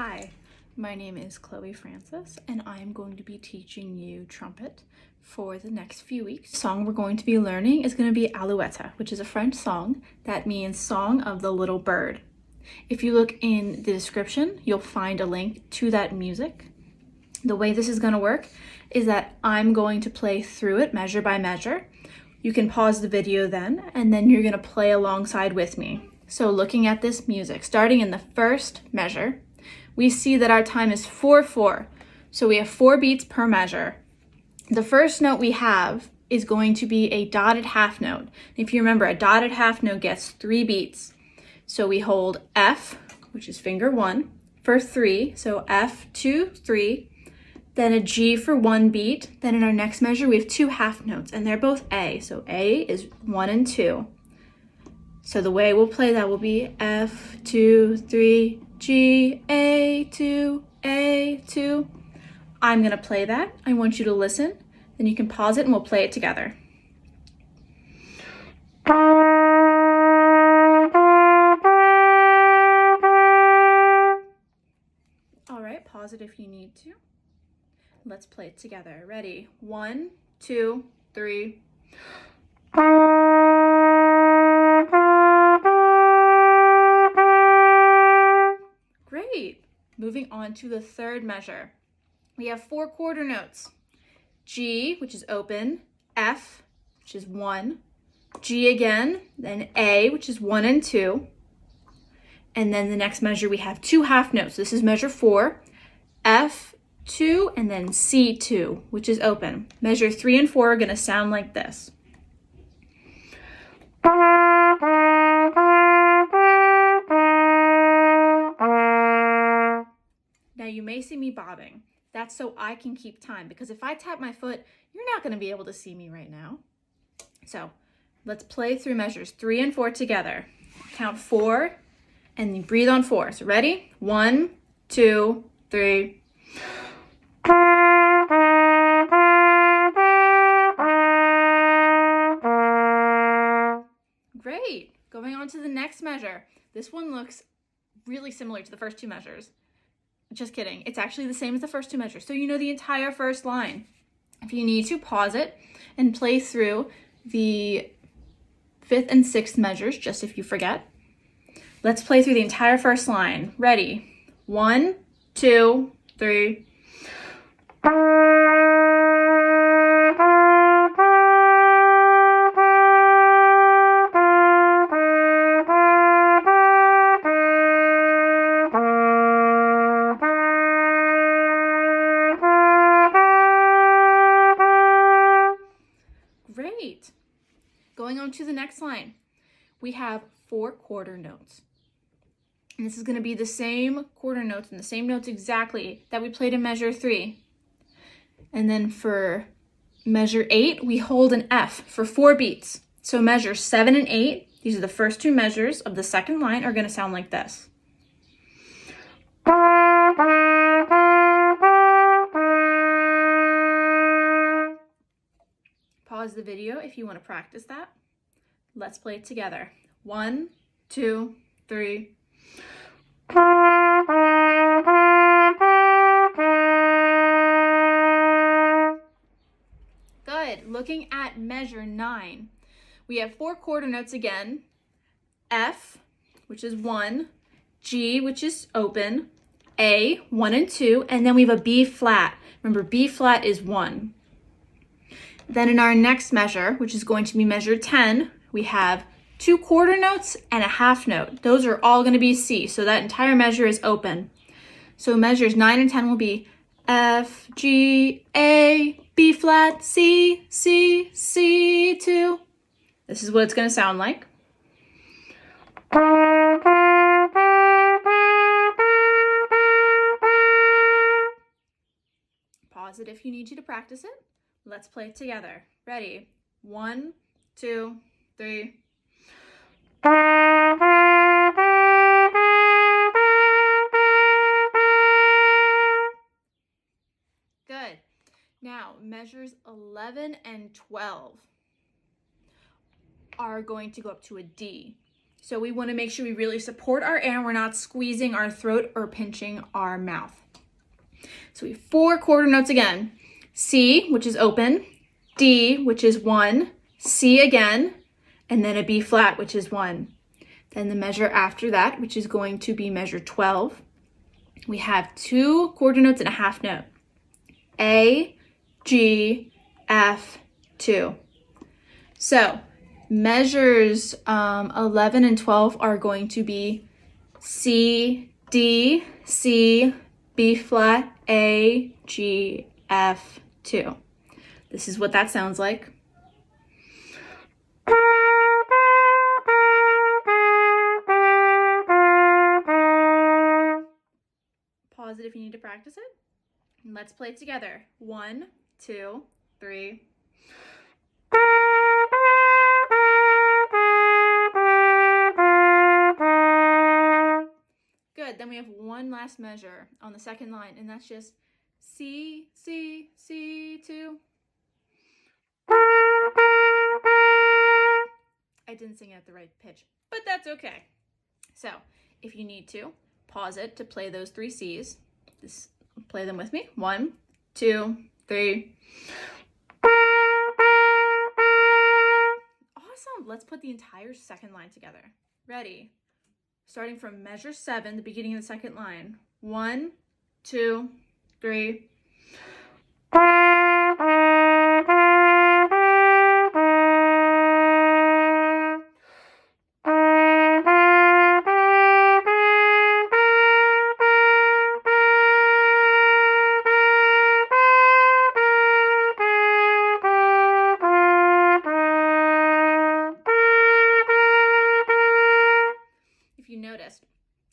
Hi, my name is Chloe Francis, and I'm going to be teaching you trumpet for the next few weeks. The song we're going to be learning is going to be Alouette, which is a French song that means Song of the Little Bird. If you look in the description, you'll find a link to that music. The way this is going to work is that I'm going to play through it measure by measure. You can pause the video then, and then you're going to play alongside with me. So looking at this music, starting in the first measure, we see that our time is 4/4. So we have 4 beats per measure. The first note we have is going to be a dotted half note. If you remember, a dotted half note gets 3 beats. So we hold F, which is finger 1, for 3. So F, 2, 3. Then a G for 1 beat. Then in our next measure, we have 2 half notes, and they're both A. So A is 1 and 2. So the way we'll play that will be F, 2, 3, G, A, 2, A, 2. I'm going to play that. I want you to listen. Then you can pause it and we'll play it together. All right, pause it if you need to. Let's play it together. Ready? 1, 2, 3. Great. Moving on to the third measure. We have 4 quarter notes. G, which is open, F, which is 1, G again, then A, which is 1 and 2. And then the next measure we have 2 half notes. This is measure 4, F, 2, and then C2, which is open. Measure 3 and 4 are going to sound like this. Now you may see me bobbing. That's so I can keep time, because if I tap my foot, you're not going to be able to see me right now. So let's play through measures 3 and 4 together. Count 4 and you breathe on 4. So ready? 1, 2, 3. Great. Going on to the next measure. This one looks really similar to the first 2 measures. Just kidding. It's actually the same as the first 2 measures. So you know the entire first line. If you need to, pause it and play through the 5th and 6th measures, just if you forget. Let's play through the entire first line. Ready? 1, 2, 3. Great. Going on to the next line, we have 4 quarter notes. And this is going to be the same quarter notes and the same notes exactly that we played in measure 3. And then for measure 8, we hold an F for 4 beats. So measure 7 and 8, these are the first 2 measures of the second line, are going to sound like this. Pause the video if you want to practice that. Let's play it together. 1, 2, 3. Good. Looking at measure 9, we have 4 quarter notes again. F, which is 1, G, which is open, A, 1 and 2, and then we have a B flat. Remember, B flat is 1. Then in our next measure, which is going to be measure 10, we have 2 quarter notes and a half note. Those are all going to be C, so that entire measure is open. So measures 9 and 10 will be F, G, A, B flat, C, C, C2. This is what it's going to sound like. Pause it if you need to practice it. Let's play it together. Ready? 1, 2, 3. Good. Now, measures 11 and 12 are going to go up to a D. So we want to make sure we really support our air and we're not squeezing our throat or pinching our mouth. So we have 4 quarter notes again. C, which is open, D, which is 1, C again, and then a B flat, which is 1. Then the measure after that, which is going to be measure 12. We have 2 quarter notes and a half note. A, G, F, 2. So measures 11 and 12 are going to be C, D, C, B flat, A, G, F, 2. This is what that sounds like. Pause it if you need to practice it. And let's play it together. 1, 2, 3. Good. Then we have one last measure on the second line, and that's just C, C, C, 2. I didn't sing it at the right pitch, but that's okay. So if you need to, pause it to play those 3 C's. Just play them with me. 1, 2, 3. Awesome. Let's put the entire second line together. Ready? Starting from measure 7, the beginning of the second line. 1, 2, 3.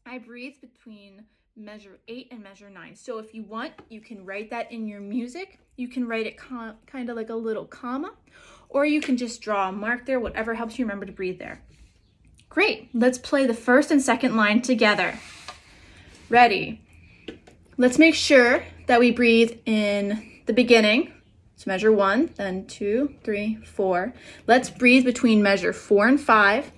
I breathe between measure 8 and measure 9. So if you want, you can write that in your music. You can write it kind of like a little comma, or you can just draw a mark there, whatever helps you remember to breathe there. Great. Let's play the first and second line together. Ready? Let's make sure that we breathe in the beginning. So measure 1, then 2, 3, 4. Let's breathe between measure 4 and 5.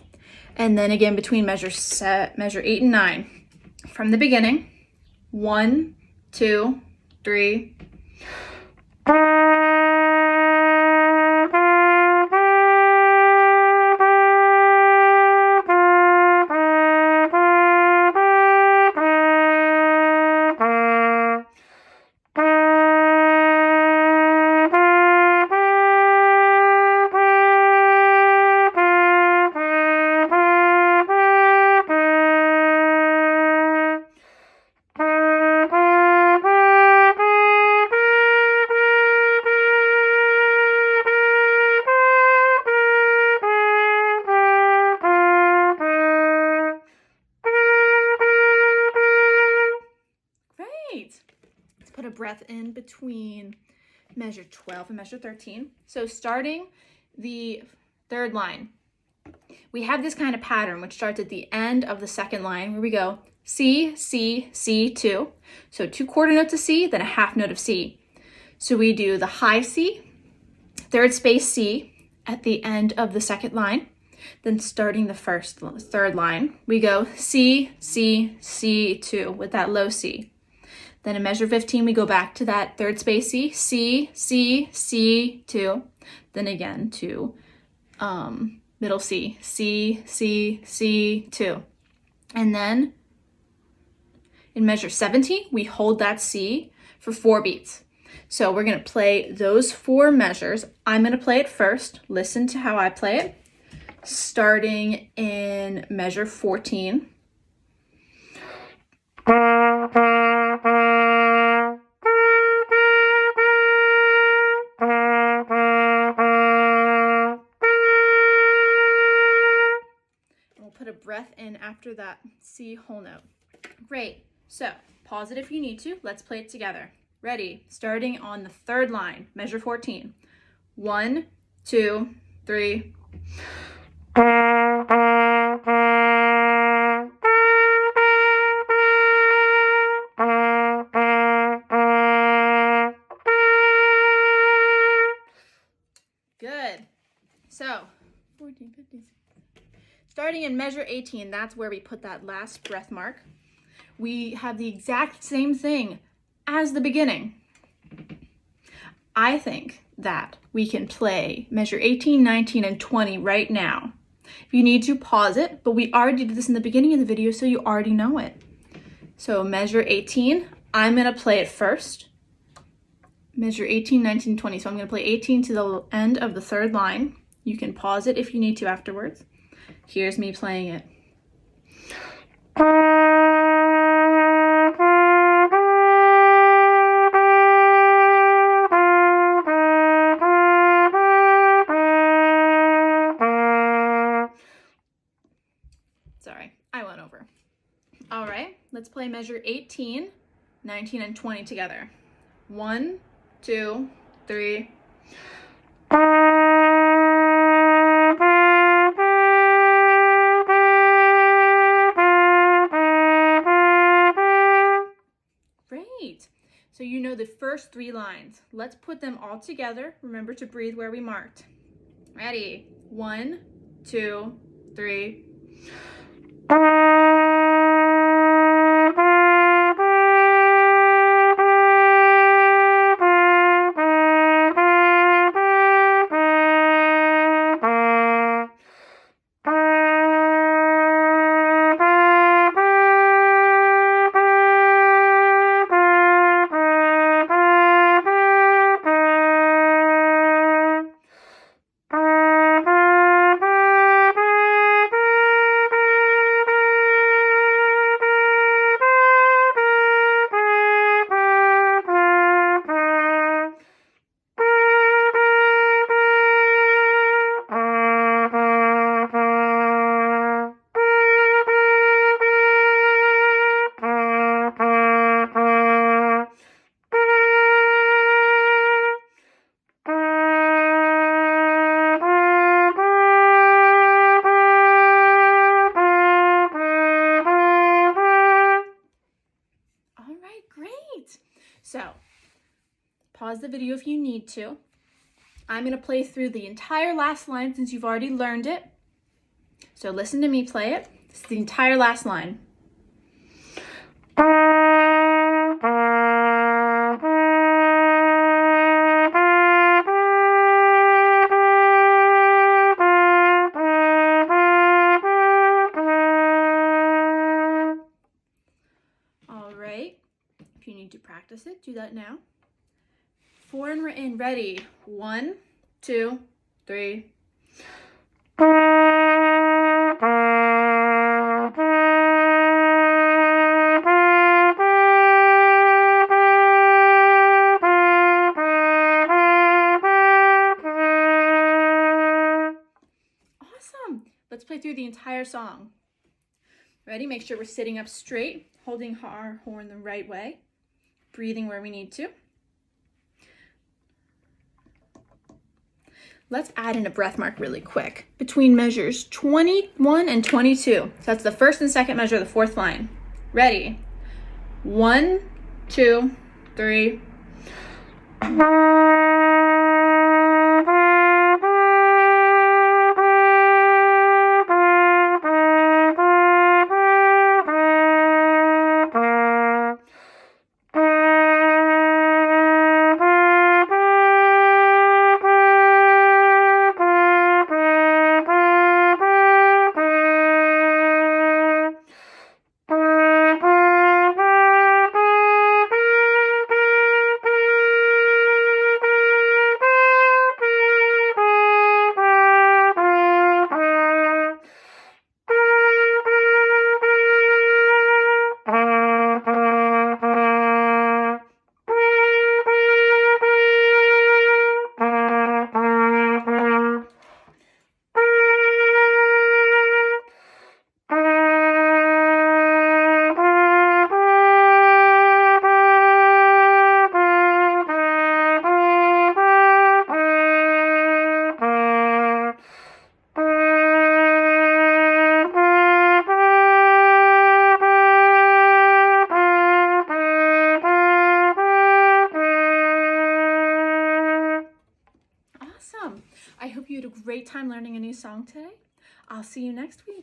And then again between measure 8 and 9. From the beginning, 1, 2, 3. Let's put a breath in between measure 12 and measure 13. So starting the third line, we have this kind of pattern which starts at the end of the second line where we go C, C, C, 2. So 2 quarter notes of C, then a half note of C. So we do the high C, third space C at the end of the second line. Then starting the third line, we go C, C, C, 2 with that low C. Then in measure 15, we go back to that third space C, C, C, C, 2. Then again to middle C, C, C, C, 2. And then in measure 17, we hold that C for 4 beats. So we're going to play those 4 measures. I'm going to play it first. Listen to how I play it. Starting in measure 14. We'll put a breath in after that C whole note. Great. So pause it if you need to. Let's play it together. Ready? Starting on the third line, measure 14. 1, 2, 3. Good. So 14, 15, Starting in measure 18, that's where we put that last breath mark. We have the exact same thing as the beginning. I think that we can play measure 18, 19, and 20 right now. If you need to, pause it, but we already did this in the beginning of the video, so you already know it. So measure 18, I'm gonna play it first. Measure 18, 19, 20. So I'm gonna play 18 to the end of the third line. You can pause it if you need to afterwards. Here's me playing it. Sorry, I went over. All right, let's play measure 18, 19, and 20 together. 1, 2, 3. Great. So you know the first 3 lines. Let's put them all together. Remember to breathe where we marked. Ready? 1, 2, 3. So, pause the video if you need to. I'm going to play through the entire last line since you've already learned it. So listen to me play it. This is the entire last line. All right. If you need to practice it, do that now. 4 and we're in. Ready? 1, 2, 3. Awesome. Let's play through the entire song. Ready? Make sure we're sitting up straight, holding our horn the right way, breathing where we need to. Let's add in a breath mark really quick between measures 21 and 22. So that's the first and second measure of the fourth line. Ready? 1, 2, 3. I hope you had a great time learning a new song today. I'll see you next week.